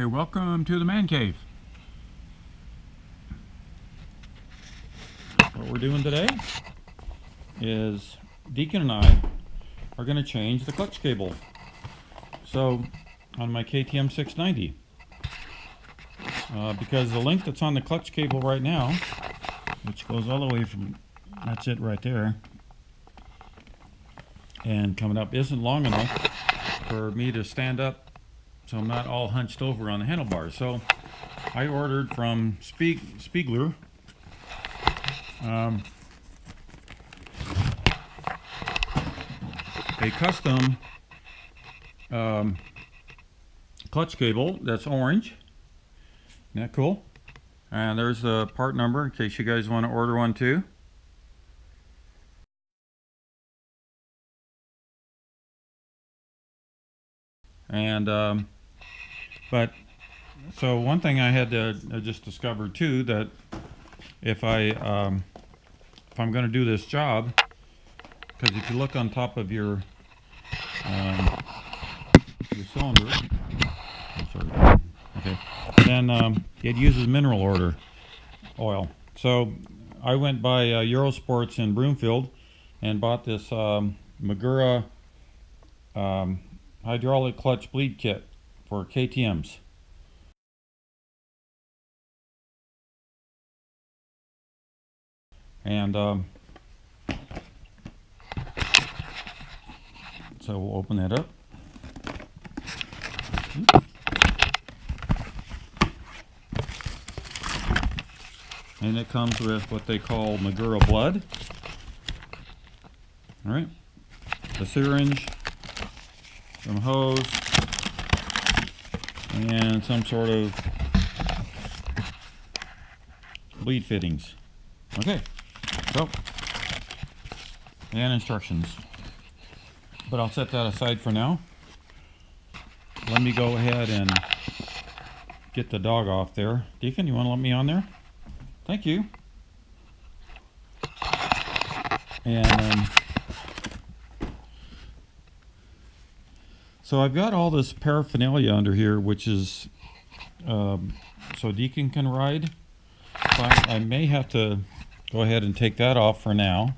Hey, welcome to the man cave. What we're doing today is Deacon and I are going to change the clutch cable. So on my KTM 690, because the length that's on the clutch cable right now, which goes all the way from, that's it right there, and coming up, isn't long enough for me to stand up so I'm not all hunched over on the handlebars. So I ordered from Spiegler a custom clutch cable that's orange. Isn't that cool? And there's the part number in case you guys want to order one too. And but so one thing I had to just discover too, that if I'm going to do this job, because if you look on top of your cylinder, sorry, okay, then it uses mineral oil. So I went by Eurosports in Broomfield and bought this Magura hydraulic clutch bleed kit for KTMs. And so we'll open that up. And it comes with what they call Magura blood. All right, a syringe, some hose, and some sort of bleed fittings. Okay, so, and instructions. But I'll set that aside for now. Let me go ahead and get the dog off there. Deacon, you want to let me on there? Thank you. And so I've got all this paraphernalia under here, which is so Deacon can ride. So I may have to go ahead and take that off for now.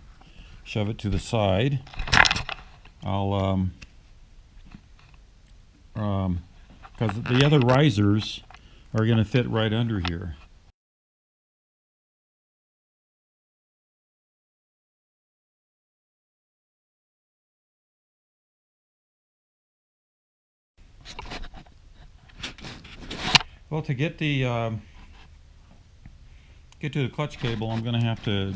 Shove it to the side. I'll because the other risers are going to fit right under here. Well, to get the get to the clutch cable, I'm going to have to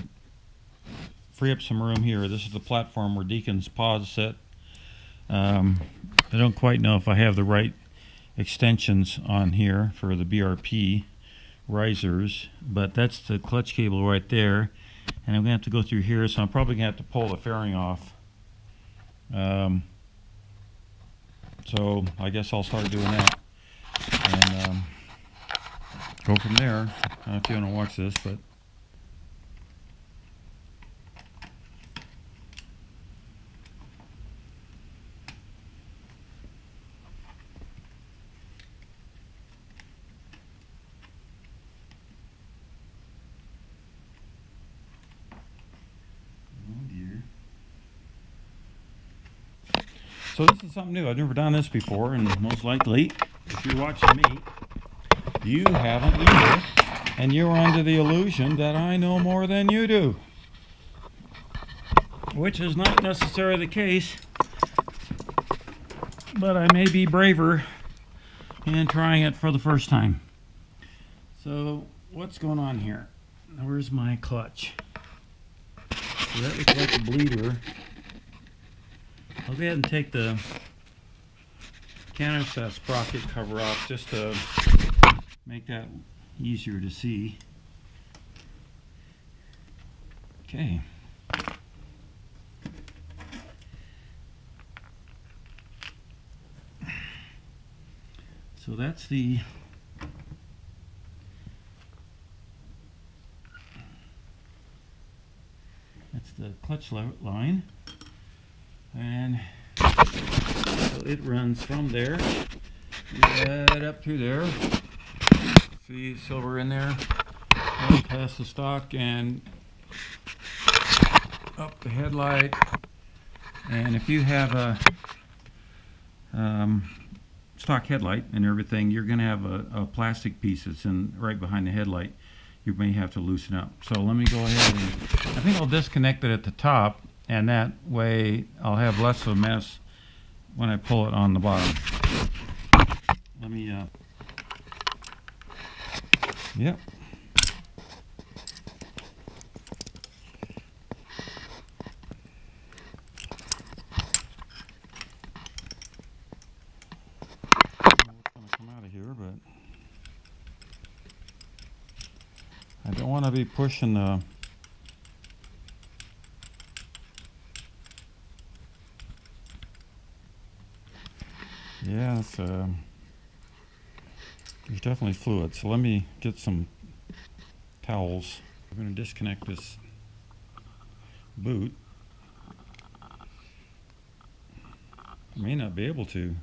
free up some room here. This is the platform where Deacon's paws sit. I don't quite know if I have the right extensions on here for the BRP risers, but that's the clutch cable right there, and I'm going to have to go through here, so I'm probably going to have to pull the fairing off. So I guess I'll start doing that and go from there. I don't know if you want to watch this, but so this is something new. I've never done this before, and most likely, if you're watching me, you haven't either, and you're under the illusion that I know more than you do, which is not necessarily the case, but I may be braver in trying it for the first time. So what's going on here? Where's my clutch? So that looks like a bleeder. I'll go ahead and take the canister sprocket cover off just to make that easier to see. Okay. So that's the clutch line. And so it runs from there Right up through there. See silver in there. Right past the stock and up the headlight. And if you have a stock headlight and everything, you're going to have a plastic piece that's in right behind the headlight. You may have to loosen up. So let me go ahead and I think I'll disconnect it at the top, and that way I'll have less of a mess when I pull it on the bottom. Let me yep. But I don't want to be pushing the there's definitely fluid, so let me get some towels. I'm going to disconnect this boot. I may not be able to.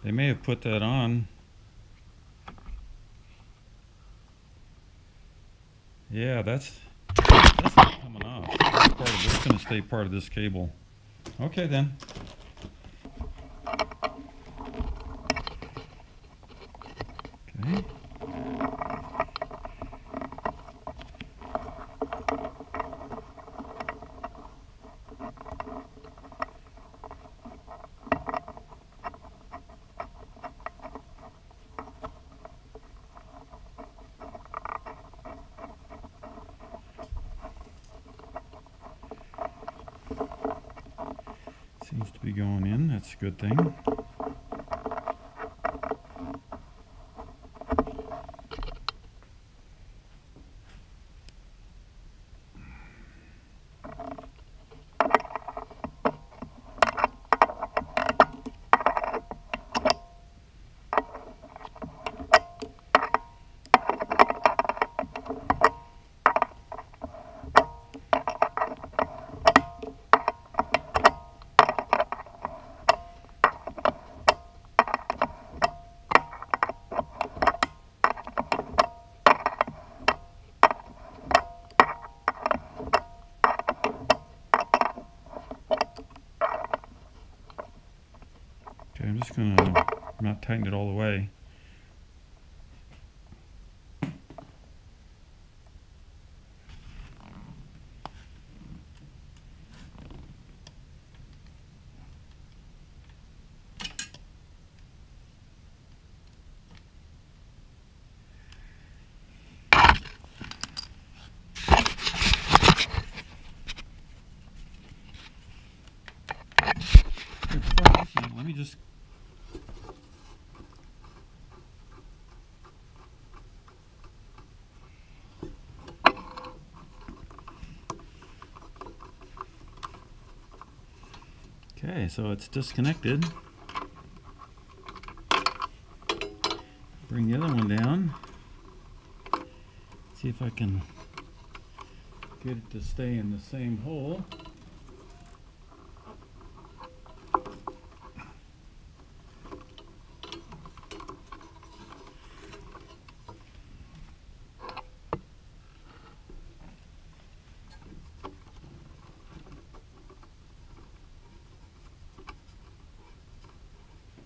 They may have put that on. Yeah, that's not coming off. It's going to stay part of this cable. Okay then. Okay. Seems to be going in. That's a good thing. Okay, I'm just going to not tighten it all the way. Let me just okay, so it's disconnected. Bring the other one down. See if I can get it to stay in the same hole.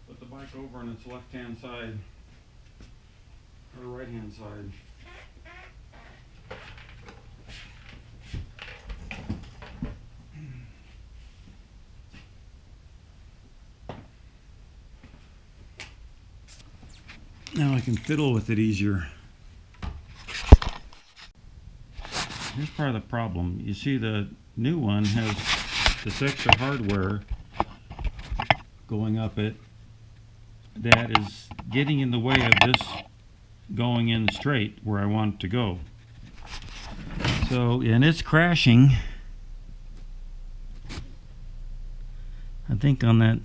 Put the bike over on its left-hand side or right-hand side. Now I can fiddle with it easier. Here's part of the problem. You see the new one has this extra hardware going up it that is getting in the way of this going in straight where I want it to go. So, and it's crashing. I think on that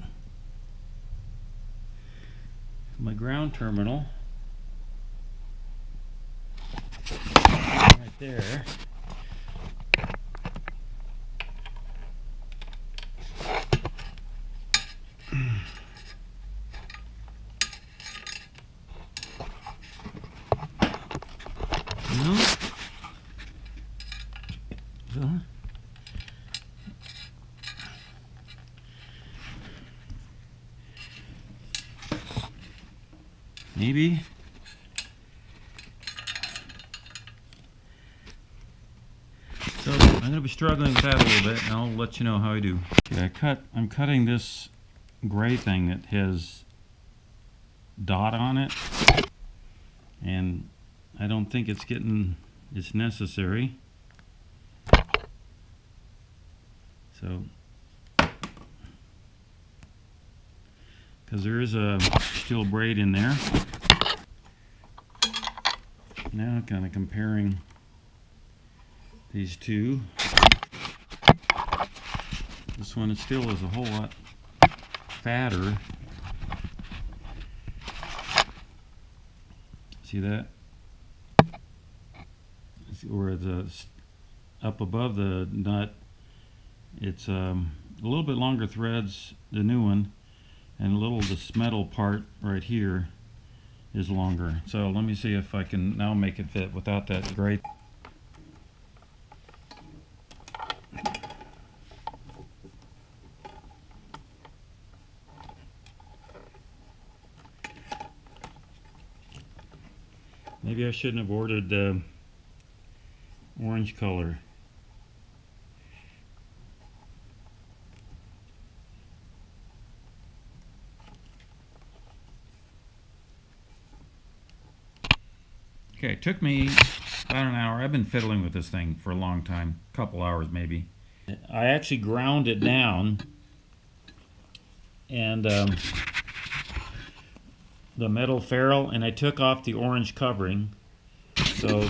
my ground terminal right there. Maybe. So I'm going to be struggling with that a little bit, and I'll let you know how I do. Okay, I'm cutting this gray thing that has dot on it, and I don't think it's necessary. So, because there is a steel braid in there. Now kind of comparing these two. This one still is a whole lot fatter. See that? Where the up above the nut, it's a little bit longer threads, the new one, and this metal part right here is longer. So let me see if I can now make it fit without that gray. Maybe I shouldn't have ordered the orange color. Okay, it took me about an hour. I've been fiddling with this thing for a long time, a couple hours maybe. I actually ground it down, and the metal ferrule, and I took off the orange covering. So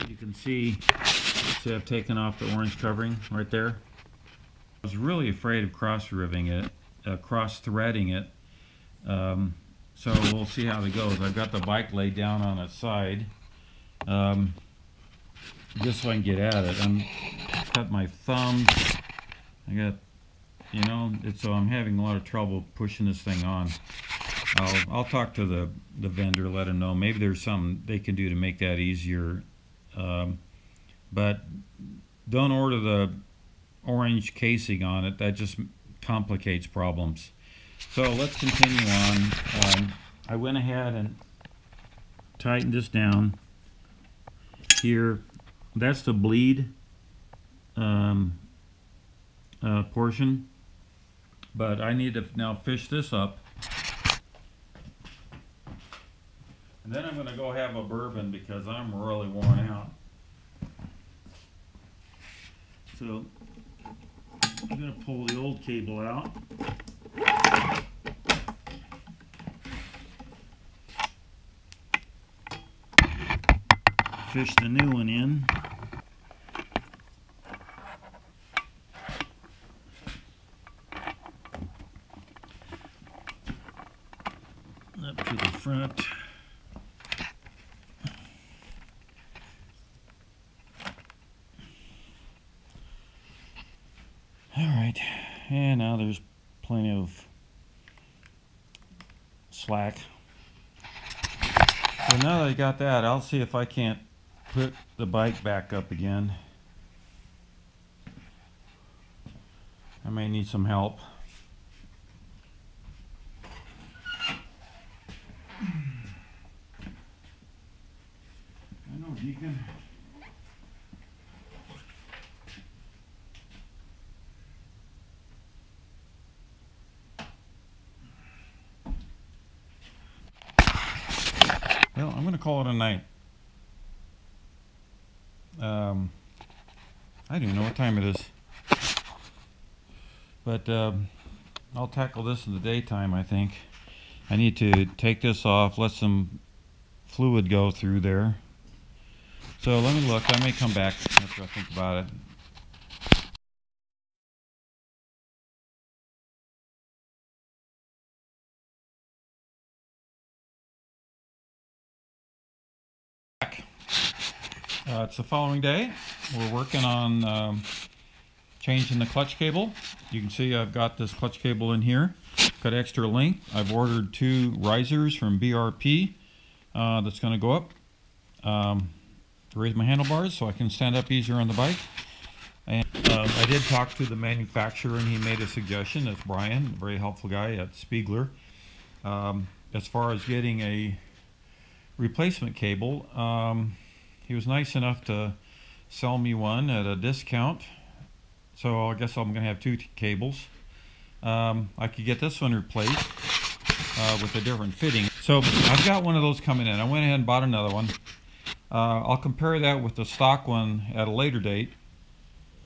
you can see I've taken off the orange covering right there. I was really afraid of cross-threading it. So we'll see how it goes. I've got the bike laid down on its side, just so I can get at it. I'm cut my thumbs. I got, so I'm having a lot of trouble pushing this thing on. I'll talk to the vendor, let him know. Maybe there's something they can do to make that easier. But don't order the orange casing on it. That just complicates problems. So let's continue on. I went ahead and tightened this down here. That's the bleed portion, but I need to now fish this up, and then I'm going to go have a bourbon because I'm really worn out. So I'm going to pull the old cable out. Fish the new one in. Up to the front. Alright, and now there's plenty of slack. So now that I got that, I'll see if I can't put the bike back up again. I may need some help. I know, Deacon. Well, I'm going to call it a night. I don't even know what time it is. But I'll tackle this in the daytime, I think. I need to take this off, let some fluid go through there. So let me look. I may come back after I think about it. It's the following day. We're working on changing the clutch cable. You can see I've got this clutch cable in here. got extra length. I've ordered 2 risers from BRP that's going to go up to raise my handlebars so I can stand up easier on the bike. And I did talk to the manufacturer, and he made a suggestion. That's Brian, a very helpful guy at Spiegler. As far as getting a replacement cable, he was nice enough to sell me one at a discount. So I guess I'm going to have 2 cables. I could get this one replaced with a different fitting. So I've got one of those coming in. I went ahead and bought another one. I'll compare that with the stock one at a later date.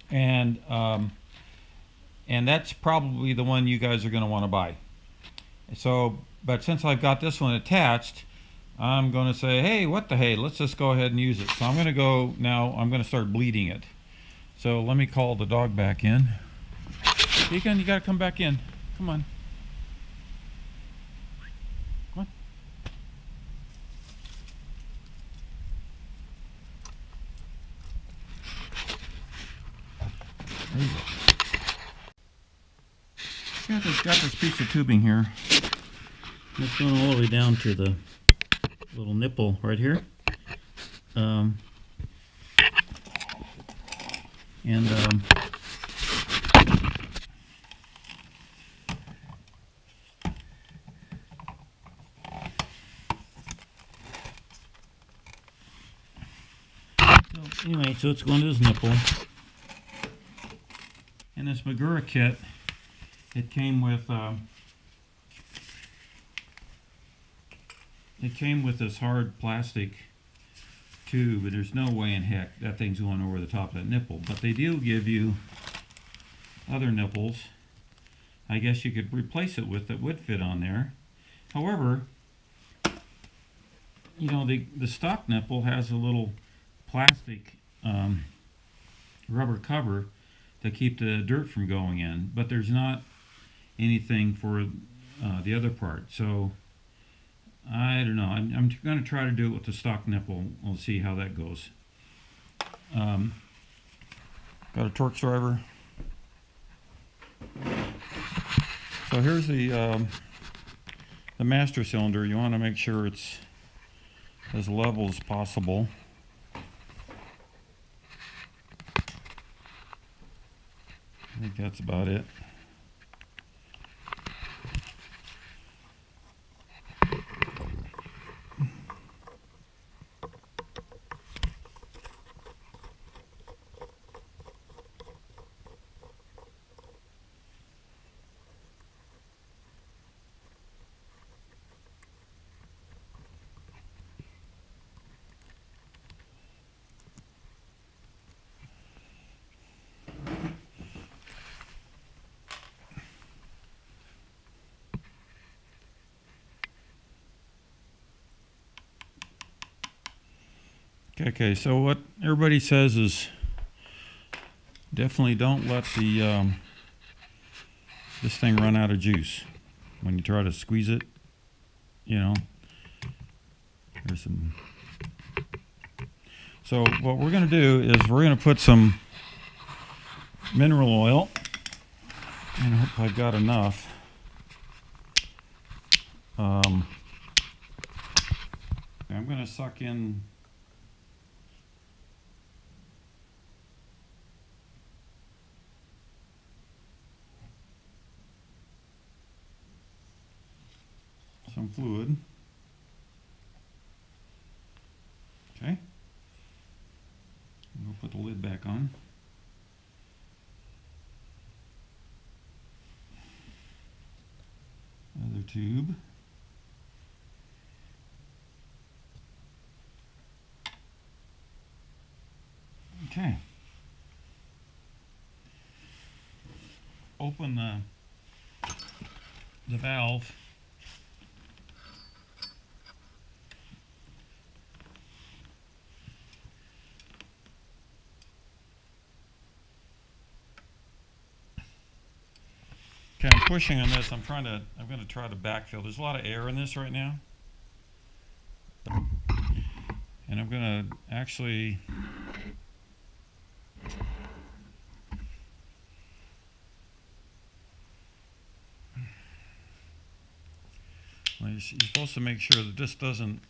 And that's probably the one you guys are going to want to buy. So, but since I've got this one attached, I'm going to say, hey, what the hey, let's just go ahead and use it. So I'm going to go now, I'm going to start bleeding it. So let me call the dog back in. Deacon, you got to come back in. Come on. Come on. There you go. Got this piece of tubing here. It's going all the way down to the little nipple right here. Anyway, so it's going to this nipple. And this Magura kit, it came with this hard plastic tube, and there's no way in heck that thing's going over the top of that nipple. But they do give you other nipples, I guess you could replace it with, that would fit on there. However, you know, the stock nipple has a little plastic rubber cover to keep the dirt from going in, but there's not anything for the other part. So I don't know. I'm going to try to do it with the stock nipple. We'll see how that goes. Got a Torx driver. So here's the master cylinder. You want to make sure it's as level as possible. I think that's about it. Okay, so what everybody says is definitely don't let the this thing run out of juice when you try to squeeze it. You know, there's some. So what we're going to do is we're going to put some mineral oil, and I hope I've got enough. I'm going to suck in some fluid. Okay. We'll put the lid back on. Another tube. Okay. Open the valve. Okay, I'm pushing on this. I'm going to try to backfill. There's a lot of air in this right now. And I'm going to actually You're supposed to make sure that this doesn't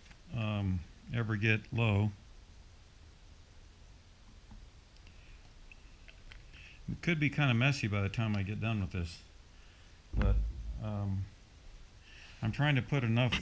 ever get low. It could be kind of messy by the time I get done with this, but I'm trying to put enough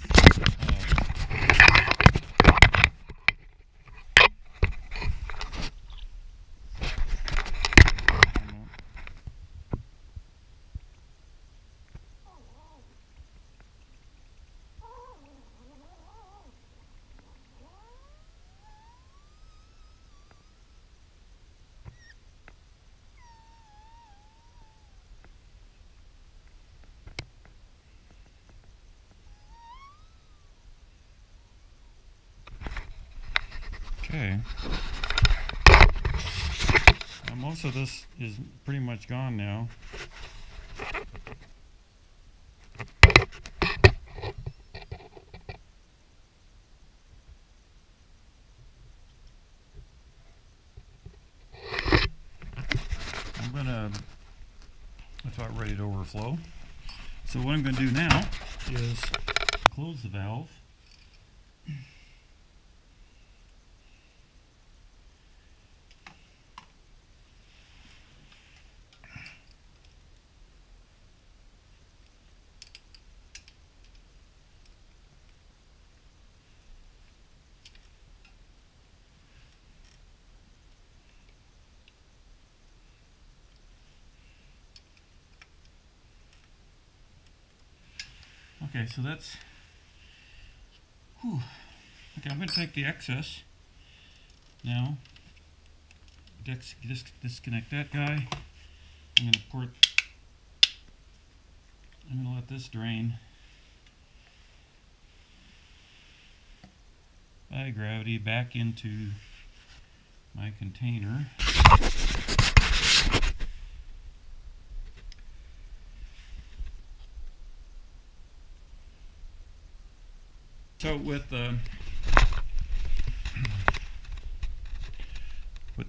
okay. Most of this is pretty much gone now. It's about ready to overflow. So what I'm going to do now is close the valve. Okay, so that's, whew. Okay, I'm going to take the excess now, disconnect that guy. I'm going to let this drain by gravity back into my container. So with the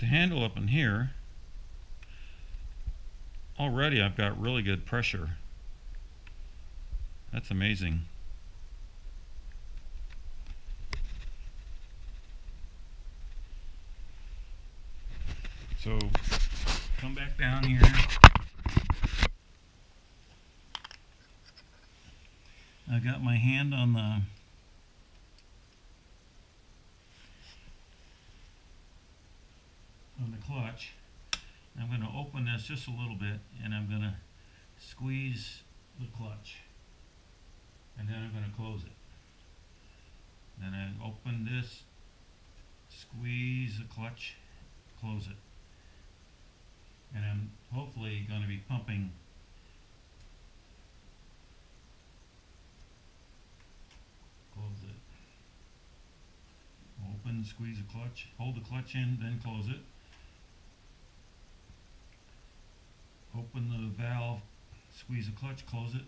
handle up in here, already I've got really good pressure. That's amazing. So come back down here. I got my hand on the clutch. I'm going to open this just a little bit, and I'm going to squeeze the clutch, and then I'm going to close it. Then I open this, squeeze the clutch, close it, and I'm hopefully going to be pumping close it. Open, squeeze the clutch, hold the clutch in, then close it. Open the valve, squeeze the clutch, close it.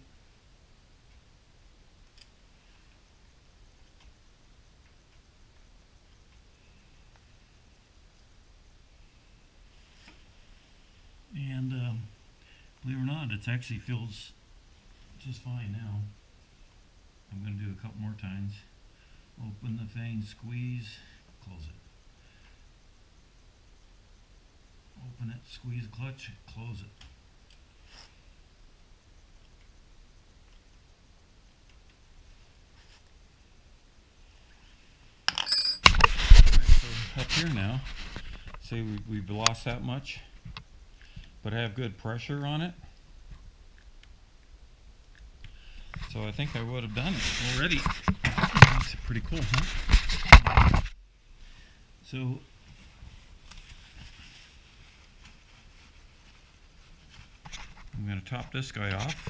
And believe it or not, it actually feels just fine now. I'm going to do a couple more times. Open the thing, squeeze, close it. Open it, squeeze the clutch, close it. Up here now, see we've lost that much, but I have good pressure on it, so I think I would have done it already. That's pretty cool, huh? So I'm going to top this guy off,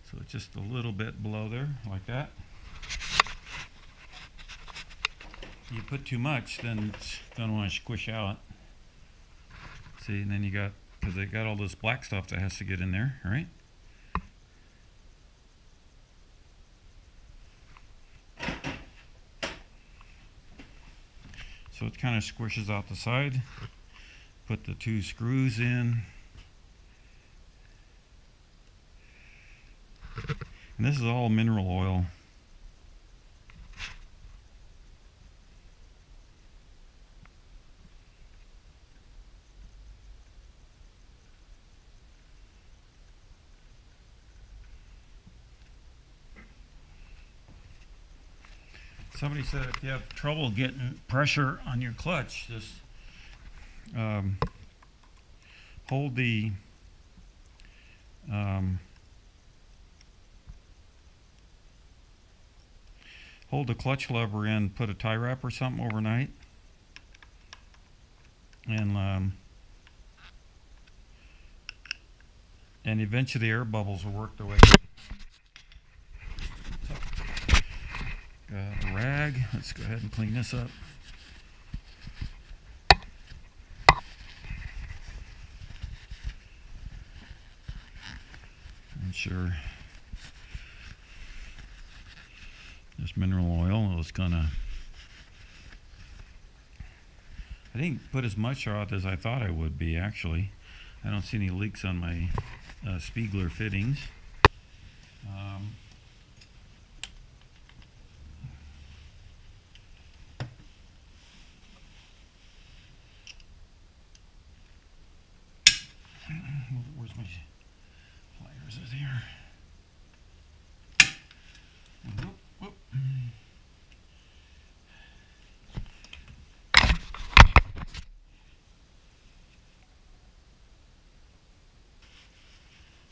so it's just a little bit below there, like that. You put too much, then it's going to want to squish out. See, and then you got, because they got all this black stuff that has to get in there, right? So it kind of squishes out the side. Put the two screws in. And this is all mineral oil. Somebody said if you have trouble getting pressure on your clutch, just hold the clutch lever in, put a tie wrap or something overnight, and eventually the air bubbles will work their way. Got a rag. Let's go ahead and clean this up. I'm sure this mineral oil is gonna, I didn't put as much out as I thought I would be, actually. I don't see any leaks on my Spiegler fittings. Where's my pliers? Is here. Whoop, whoop.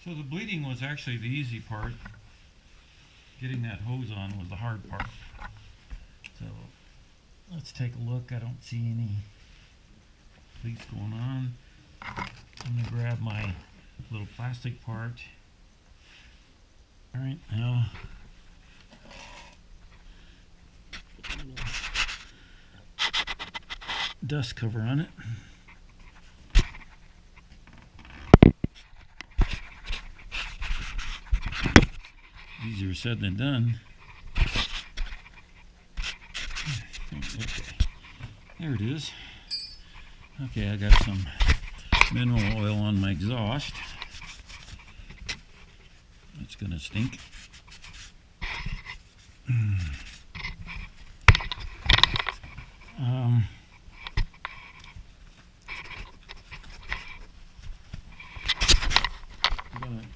So the bleeding was actually the easy part. Getting that hose on was the hard part. So let's take a look. I don't see any leaks going on. I'm going to grab my little plastic part. Alright, now put a little dust cover on it. Easier said than done. Okay, there it is. Okay, I got some mineral oil on my exhaust. It's gonna stink.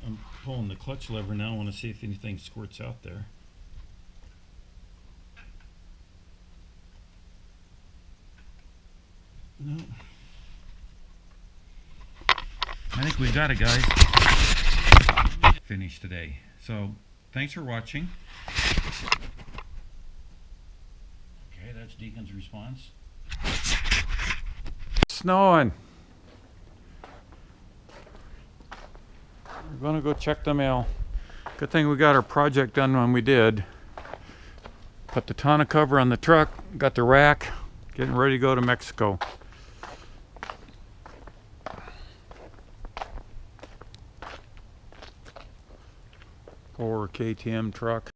I'm pulling the clutch lever now. I want to see if anything squirts out there. No. I think we got it, guys. Finished today. So, thanks for watching. Okay, that's Deacon's response. Snowing. We're gonna go check the mail. Good thing we got our project done when we did. Put the tonneau cover on the truck, got the rack, getting ready to go to Mexico. Or KTM truck.